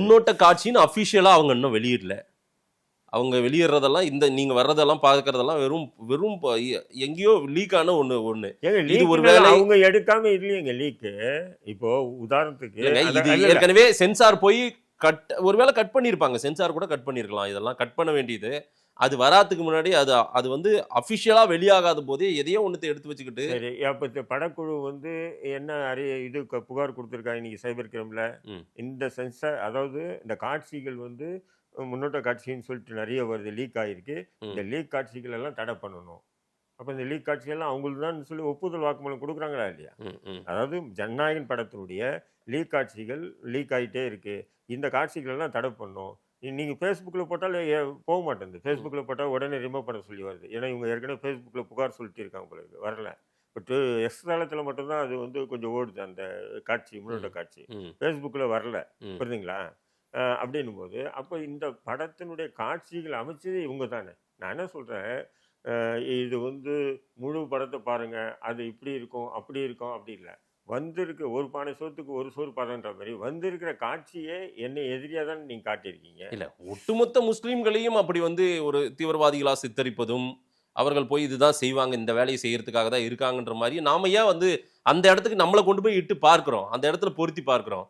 முன்னோட்ட காட்சின்னு அபிஷியலா அவங்க இன்னும் வெளியிடல. அவங்க வெளியிடுறதெல்லாம் நீங்க வர்றதெல்லாம் பார்க்கறதெல்லாம் வெறும் வெறும் எங்கேயோ லீக் ஆன ஒண்ணு. இது ஒரு வேளை அவங்க எடுக்காம இல்லையேங்க லீக்கு. இப்போ உதாரணத்துக்கு இது ஏற்கனவே சென்சார் போய் ஒருவேளை கட் பண்ணியிருப்பாங்க. சென்சார் கூட கட் பண்ணியிருக்கலாம். இதெல்லாம் கட் பண்ண வேண்டியது. அது வராதுக்கு முன்னாடி அது வந்து அபிஷியலா வெளியாகாத போதே எதையோ ஒன்றத்தை எடுத்து வச்சுக்கிட்டு. சரி, அப்போ படக்குழு வந்து என்ன இது புகார் கொடுத்துருக்காங்க இன்னைக்கு சைபர் கிரைம்ல. இந்த சென்சார், அதாவது இந்த காட்சிகள் வந்து முன்னோட்ட காட்சின்னு சொல்லிட்டு நிறைய வருது, லீக் ஆகிருக்கு. இந்த லீக் காட்சிகள் எல்லாம் தடை பண்ணணும். அப்போ இந்த லீக் காட்சிகள்லாம் அவங்களுக்கு தான் சொல்லி ஒப்புதல் வாக்குமூலம் கொடுக்குறாங்களா இல்லையா? அதாவது ஜனநாயகன் படத்தினுடைய லீக் காட்சிகள் லீக் ஆகிட்டே இருக்கு, இந்த காட்சிகள் எல்லாம் தடை பண்ணும். நீங்கள் ஃபேஸ்புக்கில் போட்டால் போக மாட்டேங்குது. ஃபேஸ்புக்கில் போட்டால் உடனே ரிமூவ் பண்ண சொல்லி வருது. ஏன்னா இவங்க ஏற்கனவே ஃபேஸ்புக்கில் புகார் சொல்லிட்டு இருக்காங்க போல இருக்கு, வரல. பட் எக்ஸ் தளத்தில் மட்டும்தான் அது வந்து கொஞ்சம் ஓடுது அந்த காட்சி, முன்னோட்ட காட்சி. ஃபேஸ்புக்கில் வரல, புரியுதுங்களா? அப்படின்னும் போது அப்போ இந்த படத்தினுடைய காட்சிகள் அமைச்சது இவங்க தானே. நான் என்ன சொல்கிறேன், இது வந்து முழு படத்தை பாருங்கள், அது இப்படி இருக்கும் அப்படி இருக்கும் அப்படி இல்லை. வந்திருக்க ஒரு பானை சோத்துக்கு ஒரு சோறு பதன்ற மாதிரி வந்திருக்கிற காட்சியே என்னை எதிரியாக தான் நீங்கள் காட்டியிருக்கீங்க. இல்லை, ஒட்டுமொத்த முஸ்லீம்களையும் அப்படி வந்து ஒரு தீவிரவாதிகளாக சித்தரிப்பதும், அவர்கள் போய் இதுதான் செய்வாங்க, இந்த வேலையை செய்யறதுக்காக தான் இருக்காங்கன்ற மாதிரி நாம ஏன் வந்து அந்த இடத்துக்கு நம்மளை கொண்டு போய் இட்டு பார்க்கிறோம், அந்த இடத்துல பொருத்தி பார்க்கிறோம்.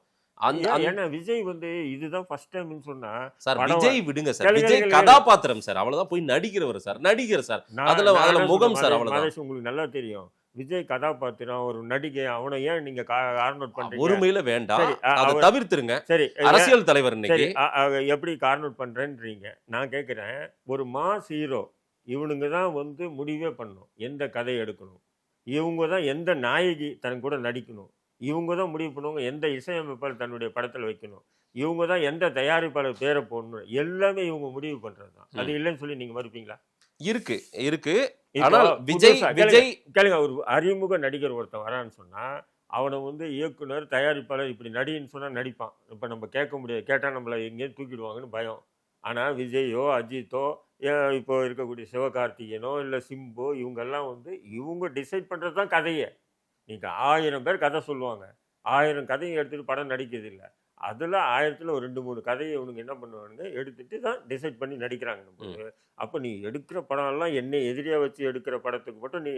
ஏன்னா விஜய் வந்து இதுதான் ஃபர்ஸ்ட் டைம் சொன்னா சார், விஜய் விடுங்க சார், விஜய் கதாபாத்திரம் சார், அவ்வளவுதான், போய் நடிக்கிறவர் சார், நடிகர் சார், அதுல முகம் சார், அவ்வளவுதான். உங்களுக்கு நல்லா தெரியும் விஜய் கதாபாத்திரம் ஒரு நடிகை, அவனை ஏன் நீங்க கார்னோட் பண்றீங்க? ஒருமையில வேண்டாம், அதை தவிர்த்துருங்க. சரி, அரசியல் தலைவர் இன்னைக்கு எப்படி கார்னோட் பண்றேன்றீங்க? நான் கேட்கிறேன், ஒரு மாஸ் ஹீரோ இவனுங்க தான் வந்து முடிவே பண்ணும் எந்த கதை எடுக்கணும், இவங்க தான் எந்த நாயகி தன் கூட நடிக்கணும், இவங்க தான் முடிவு பண்ணுவாங்க எந்த இசையமைப்பாளர் தன்னுடைய படத்தில் வைக்கணும், இவங்க தான் எந்த தயாரிப்பாளர் பேரை போடணும், எல்லாமே இவங்க முடிவு பண்றது தான். அது இல்லைன்னு சொல்லி நீங்க மறுப்பீங்களா? இருக்கு. ஆனால் விஜய் கேளுங்க, ஒரு அறிமுக நடிகர் ஒருத்தன் வரான்னு சொன்னா அவனை வந்து இயக்குனர் தயாரிப்பாளர் இப்படி நடின்னு சொன்னா நடிப்பான். இப்போ நம்ம கேட்க முடியாது, கேட்டால் நம்மளை எங்கேயும் தூக்கிடுவாங்கன்னு பயம். ஆனால் விஜயோ அஜித்தோ இப்போ இருக்கக்கூடிய சிவகார்த்திகேயனோ இல்லை சிம்போ இவங்கெல்லாம் வந்து இவங்க டிசைட் பண்ணுறது தான் கதையை. நீங்கள் 1000 பேர் கதை சொல்லுவாங்க, 1000 கதையை எடுத்துகிட்டு படம் நடிக்கிறது இல்லை. அதில் 1000ல் ஒரு 2-3 கதையை இவனுங்க என்ன பண்ணுவானுங்க, எடுத்துகிட்டு தான் டிசைட் பண்ணி நடிக்கிறாங்க. அப்போ நீ எடுக்கிற படம் எல்லாம் என்னை எதிரியாக வச்சு எடுக்கிற படத்துக்கு மட்டும் நீ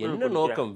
என்ன நோக்கம்?